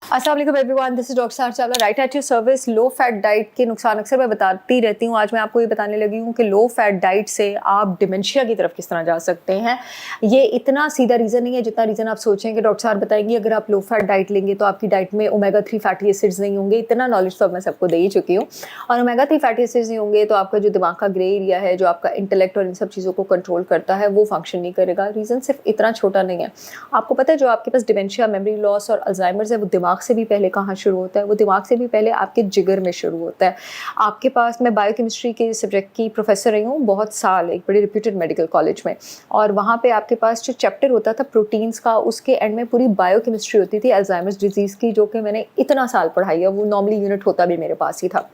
अस्सलाम वालेकुम everyone, this is doctor सार Chawla, right at your service. Low fat diet के नुकसान अक्सर मैं बताती रहती हूँ। आज मैं आपको ये बताने लगी हूँ कि लो फैट डाइट से आप डिमेंशिया की तरफ किस तरह जा सकते हैं। ये इतना सीधा रीज़न नहीं है जितना रीज़न आप सोचें कि डॉक्टर साहब बताएंगे अगर आप लो फैट डाइट लेंगे तो आपकी डाइट में ओमेगा 3 फैटी एसिड्स नहीं होंगे। इतना नॉलेज तो मैं सबको दे ही चुकी हूँ। और ओमेगा 3 फैटी एसिड्स नहीं होंगे तो आपका जो दिमाग का ग्रे एरिया है, जो आपका इंटेलेक्ट और इन सब चीज़ों को कंट्रोल करता है, वो फंक्शन नहीं करेगा। रीज़न सिर्फ इतना छोटा नहीं है। आपको पता है जो आपके पास डिमेंशिया, मेमोरी लॉस और अल्जाइमर्स है, वो दिमाग से भी पहले कहाँ शुरू होता है? वो दिमाग से भी पहले आपके जिगर में शुरू होता है। आपके पास, मैं बायोकेमिस्ट्री के सब्जेक्ट की प्रोफेसर रही हूँ बहुत साल, एक बड़े रिप्यूटेड मेडिकल कॉलेज में, और वहाँ पे आपके पास जो चैप्टर होता था प्रोटीन्स का, उसके एंड में पूरी बायोकेमिस्ट्री होती थी अल्जाइमर्स डिजीज़ की, जो कि मैंने इतना साल पढ़ाई है। वो नॉर्मली यूनिट होता भी मेरे पास ही था।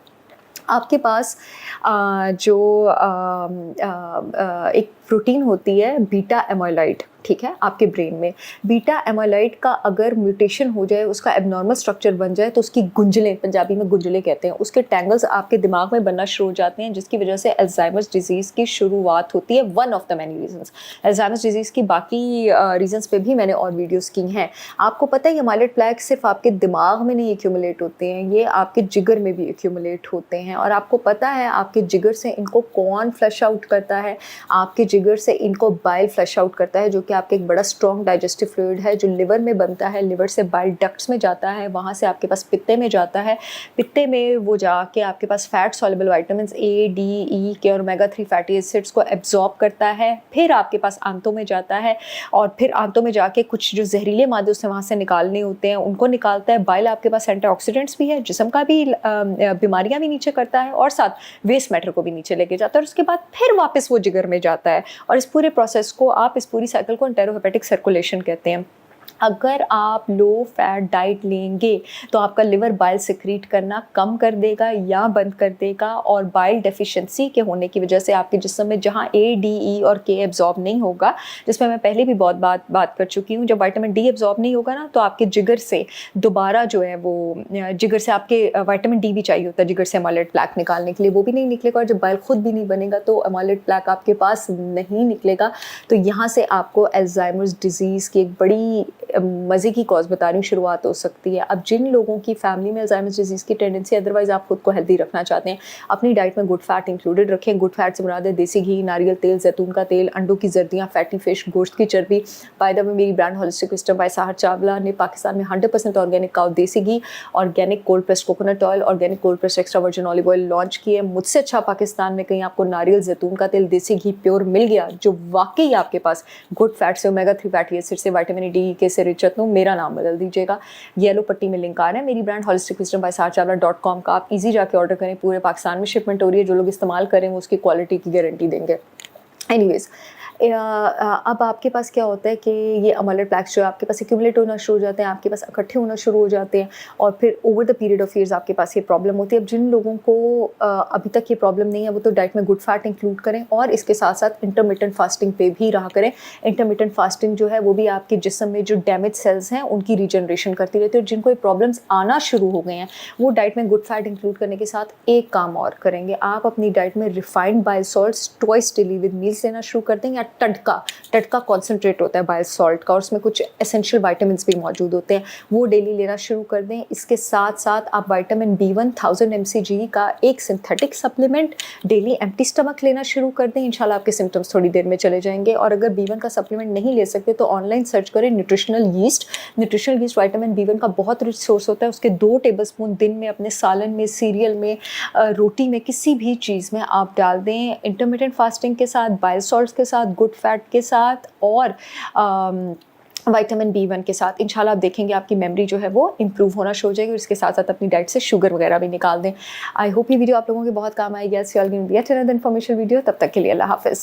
आपके पास एक प्रोटीन होती है बीटा एमोलाइड, ठीक है, आपके ब्रेन में बीटा एमोलाइड का अगर म्यूटेशन हो जाए, उसका एबनॉर्मल स्ट्रक्चर बन जाए, तो उसकी गुंजलें, पंजाबी में गुंजले कहते हैं, उसके टैंगल्स आपके दिमाग में बनना शुरू हो जाते हैं, जिसकी वजह से अल्जाइमर्स डिजीज़ की शुरुआत होती है। One of the many reasons. Alzheimer's disease की बाकी रीजंस पे भी मैंने और वीडियोस की हैं। आपको पता है ये माइलेट प्लैक सिर्फ आपके दिमाग में नहीं एक्यूमुलेट होते हैं, ये आपके जिगर में भी एक्यूमुलेट होते हैं। और आपको पता है आपके जिगर से इनको कौन फ्लश आउट करता है? आपके जिगर से इनको बाइल फ्लश आउट करता है, जो कि आपके एक बड़ा स्ट्रॉन्ग डाइजेस्टिव फ्लूइड है, जो लिवर में बनता है, लिवर से बाइल डक्ट्स में जाता है, वहाँ से आपके पास पित्ते में जाता है, पित्ते में वो जाके आपके पास फैट सॉल्युबल विटामिन्स ए, डी, ई के और ओमेगा 3 फैटी एसिड्स को एब्जॉर्ब करता है, फिर आपके पास आंतों में जाता है, और फिर आंतों में जाके कुछ जो जहरीले मादे उससे वहाँ से निकालने होते हैं उनको निकालता है। बाइल आपके पास एंटीऑक्सीडेंट्स भी है, जिस्म का भी बीमारियाँ भी नीचे करता है, और साथ वेस्ट मैटर को भी नीचे लेके जाता है, और उसके बाद फिर वापस वो जिगर में जाता है। और इस पूरे प्रोसेस को, आप इस पूरी साइकिल को एंटेरोहेपेटिक सर्कुलेशन कहते हैं। अगर आप लो फैट डाइट लेंगे तो आपका लिवर बाइल सिक्रीट करना कम कर देगा या बंद कर देगा, और बाइल डेफिशिएंसी के होने की वजह से आपके जिस्म में जहाँ ए, डी, ई और के एब्जॉर्ब नहीं होगा, जिसमें मैं पहले भी बहुत बात कर चुकी हूँ, जब विटामिन डी एब्जॉर्ब नहीं होगा ना, तो आपके जिगर से दोबारा जो है वो, जिगर से आपके विटामिन डी भी चाहिए होता है जिगर से एमाइलेट प्लैक निकालने के लिए, वो भी नहीं निकलेगा। और जब बाइल खुद भी नहीं बनेगा तो एमाइलेट प्लैक आपके पास नहीं निकलेगा। तो यहाँ से आपको अल्जाइमर्स डिजीज़ की एक बड़ी मज़े की कॉज बता रही हूँ, शुरुआत हो सकती है। अब जिन लोगों की फैमिली में अल्जाइमर्स डिजीज़ की टेंडेंसी, अदरवाइज आप खुद को हेल्दी रखना चाहते हैं, अपनी डाइट में गुड फैट इंक्लूडेड रखें। गुड फैट से मुराद है देसी घी, नारियल तेल, जैतून का तेल, अंडों की जर्दियाँ, फैटी फिश, गोश्त की चर्बी। बाय द वे, मेरी brand holistic wisdom by Sahar Chawla ने पाकिस्तान में 100% organic cow desi ghee, organic cold pressed coconut oil, organic cold pressed extra virgin olive oil launch किए। मुझसे अच्छा पाकिस्तान में कहीं आपको नारियल, जैतून का तेल, देसी घी प्योर मिल गया, जो वाकई आपके पास गुड फैट से, ओमेगा 3 फैटी एसिड से, विटामिन डी के से रिच, तो मेरा नाम बदल दीजिएगा। येलो पट्टी में लिंक आ रहा है, मेरी brand holistic wisdom bye saharchawla.com का। आप इजी जाके ऑर्डर करें, पूरे पाकिस्तान में शिपमेंट हो रही है। जो लोग इस्तेमाल करें वो उसकी क्वालिटी की गारंटी देंगे। एनीवेज, अब आपके पास क्या होता है कि ये एमाइलेट प्लैक्स जो है आपके पास एक्यूमुलेट होना शुरू हो जाते हैं, आपके पास इकट्ठे होना शुरू हो जाते हैं, और फिर over the period of years आपके पास ये प्रॉब्लम होती है। अब जिन लोगों को अभी तक ये प्रॉब्लम नहीं है, वो तो डाइट में गुड फैट इंक्लूड करें, और इसके साथ साथ इंटरमिटेंट फास्टिंग पे भी रहा करें। इंटरमिटेंट फास्टिंग जो है वो भी आपके जिस्म में जो डैमेज सेल्स हैं उनकी रीजनरेशन करती रहती है। और जिनको ये प्रॉब्लम्स आना शुरू हो गए हैं, वो डाइट में गुड फैट इंक्लूड करने के साथ एक काम और करेंगे, आप अपनी डाइट में refined bile salts twice daily with meals लेना शुरू कर दें, या टटका कॉन्सेंट्रेट होता है बाइल सॉल्ट का, और उसमें कुछ एसेंशियल विटामिन्स भी मौजूद होते हैं, वो डेली लेना शुरू कर दें। इसके साथ साथ आप विटामिन B1 1000 mcg का एक synthetic supplement daily empty stomach लेना शुरू कर दें। इंशाल्लाह आपके सिम्टम्स थोड़ी देर में चले जाएंगे। और अगर B1 का सप्लीमेंट नहीं ले सकते तो ऑनलाइन सर्च करें nutritional yeast. Nutritional yeast vitamin B1 का बहुत रिच सोर्स होता है। उसके 2 टेबलस्पून दिन में अपने सालन में, सीरियल में, रोटी में, किसी भी चीज़ में आप डाल दें। इंटरमिटेंट फास्टिंग के साथ, बाइल सॉल्ट्स के साथ, गुड फैट के साथ, और विटामिन B1 के साथ, इंशाल्लाह आप देखेंगे आपकी मेमोरी जो है वो इंप्रूव होना शुरू हो जाएगी। और इसके साथ साथ अपनी डाइट से शुगर वगैरह भी निकाल दें। आई होप ये वीडियो आप लोगों के बहुत काम आएगी। इन्फॉर्मेशन वीडियो, तब तक के लिए अल्लाह हाफिज़।